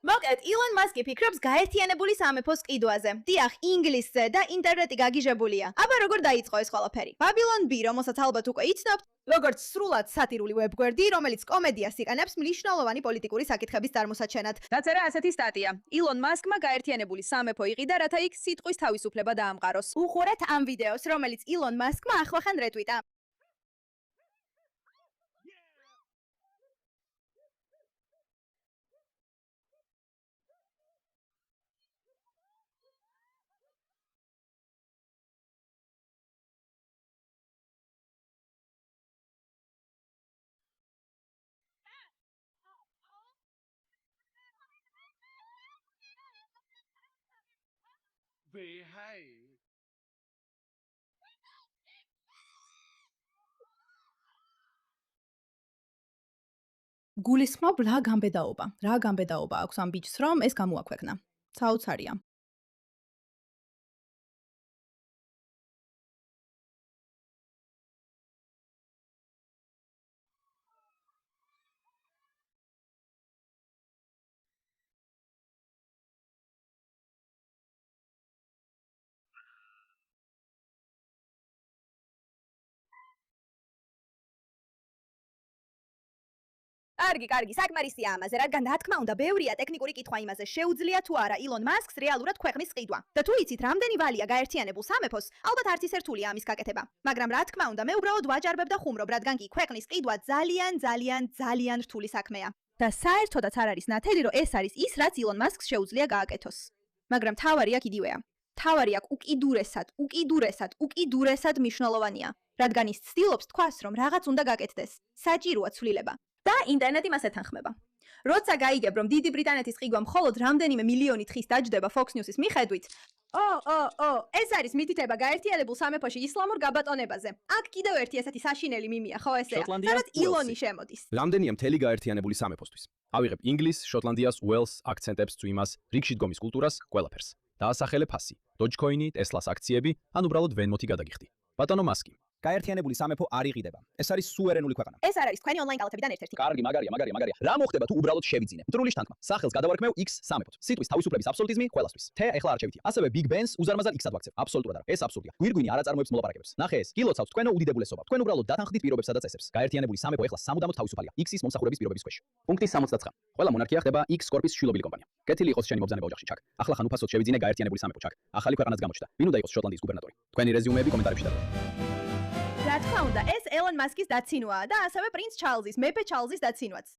მოკლედ, ილონ მასკი ფიქრობს გაერთიანებული სამეფოს ყიდვაზე. დიახ, ინგლისზე და ინტერნეტი გაგიჟებულია. აბა როგორ დაიწყო ეს ყველაფერი? Babylon B, რომელსაც ალბათ უკვე იცნობთ, როგორც სრულად სატირული ვებგვერდი, რომელიც კომედიას იყენებს მნიშვნელოვანი პოლიტიკური საკითხების წარმოსაჩენად. დაწერა ასეთი სტატია. ილონ მასკმა გაერთიანებული სამეფო იყიდა, რათა იქ სიტყვის თავისუფლება დაამყაროს. უყურეთ ამ ვიდეოს, რომელიც ილონ მასკმა ახლახან რეტვიტა. Behave. გულისხმობ რა გამბედაობა აქვს ამ ბიჭს, რომ ეს გამოაქვეყნა. საოცარია. კარგი, საკმარისია ამაზე, რადგან რა თქმა უნდა, ბევრია ტექნიკური კითხვა იმაზე, შეუძლია თუ არა ილონ მასკს რეალურად ქვეყნის ყიდვა. და თუ იცით, რამდენი ვალია გაერთიანებულ სამეფოს, ალბათ არც ის რთულია ამის გაკეთება. მაგრამ რა თქმა უნდა, მე უბრალოდ ვაჯარბებ და ხუმრობ, რადგან კი ქვეყნის ყიდვა ძალიან რთული საქმეა. და საერთოდაც არ არის ნათელი, რომ ეს არის ის, რაც ილონ მასკს შეუძლია გააკეთოს. მაგრამ თავარი აქ იდივეა. თავარი აქ უკიდურესად მნიშვნელოვანია, რადგან ის ცდილობს თქვას, რომ რაღაც უნდა გაკეთდეს. საჭიროა ცვლილება. და ინტერნეტი მას ეთანხმება. როცა გაიგებ, რომ დიდი ბრიტანეთის ყიდვა მხოლოდ რამდენიმე მილიონი თხის დაჯდება Fox News-ის მიხედვით, ეს არის მითითება გაერთიანებულ სამეფოში ისლამურ გაბატონებაზე. აქ კიდევ ერთი ესეთი საშინელი მიმია, ხო ესეა, სადაც ილონი შემოდის. რამდენია მთელი გაერთიანებული სამეფოსთვის. ავიღებ ინგლისს, შოტლანდიას, უელსს, აქცენტებს თუ იმას, რიგში დგომის კულტურას, ყველაფერს. დაასახელე ფასი, Dogecoin-ი, Tesla-ს აქციები, ან უბრალოდ Venmo-თი გადაგიხდი. ბატონო მასკი. გაერთიანებული სამეფო არ იყიდება. ეს არის სუვერენული ქვეყანა. ეს არ არის თქვენი ონლაინ კალათებიდან ერთ-ერთი. კარგი, მაგარია. რა მოხდება თუ უბრალოდ შევიძინე? მტრული შთანთქმა. სახელს გადავარქმევ X სამეფოთ. სიტყვის თავისუფლების აბსოლუტიზმი ყველასთვის. თე ეხლა არჩევითი. ასევე Big Ben-ს უზარმაზარ X-ად ვაქცევ. აბსოლუტურად არა. ეს აბსურდია. გვირგვინი არ აწარმოებს მოლაპარაკებებს. ნახე ეს. გილოცავთ თქვენო უდიდებულესობა. თქვენ უბრალოდ დათანხმდით პირობებსა და წესებს. გაერთიანებული სამეფო ეხლა სამუდამოდ თავისუფალია. X-ის მომსახურების პირობების ქვეშ. პუნქტი 69. ყველა მონარქია ხდება X Corp-ის შვილობილი კომპანია. კეთილი იყოს შენი მობრძანება ოჯახში, ჩაკ. ახლა ხან უფასოდ შევიძინე გაერთიანებული სამეფო, ჩაკ. ახალი ქვეყანაც გამოჩნდა. ვინ უნდა იყოს შოტლანდიის გუბერნატორი? თქვენი რეზიუმეები კომენტარებში დაბლა. რა თქმა უნდა, ეს ელონ მასკის დაცინვაა და ასევე პრინც ჩარლზის, მეფე ჩარლზის დაცინვაც.